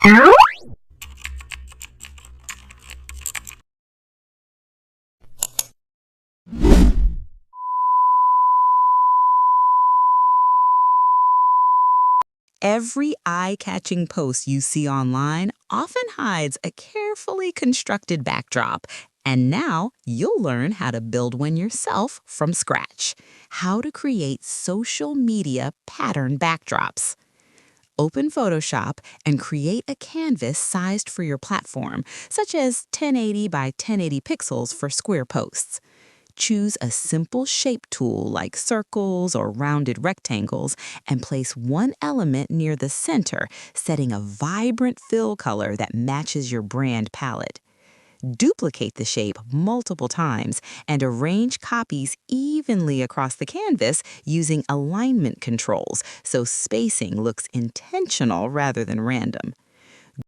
Every eye-catching post you see online often hides a carefully constructed backdrop. And now you'll learn how to build one yourself from scratch. How to create social media pattern backdrops. Open Photoshop and create a canvas sized for your platform, such as 1080 by 1080 pixels for square posts. Choose a simple shape tool like circles or rounded rectangles and place one element near the center, setting a vibrant fill color that matches your brand palette. Duplicate the shape multiple times and arrange copies evenly across the canvas using alignment controls so spacing looks intentional rather than random.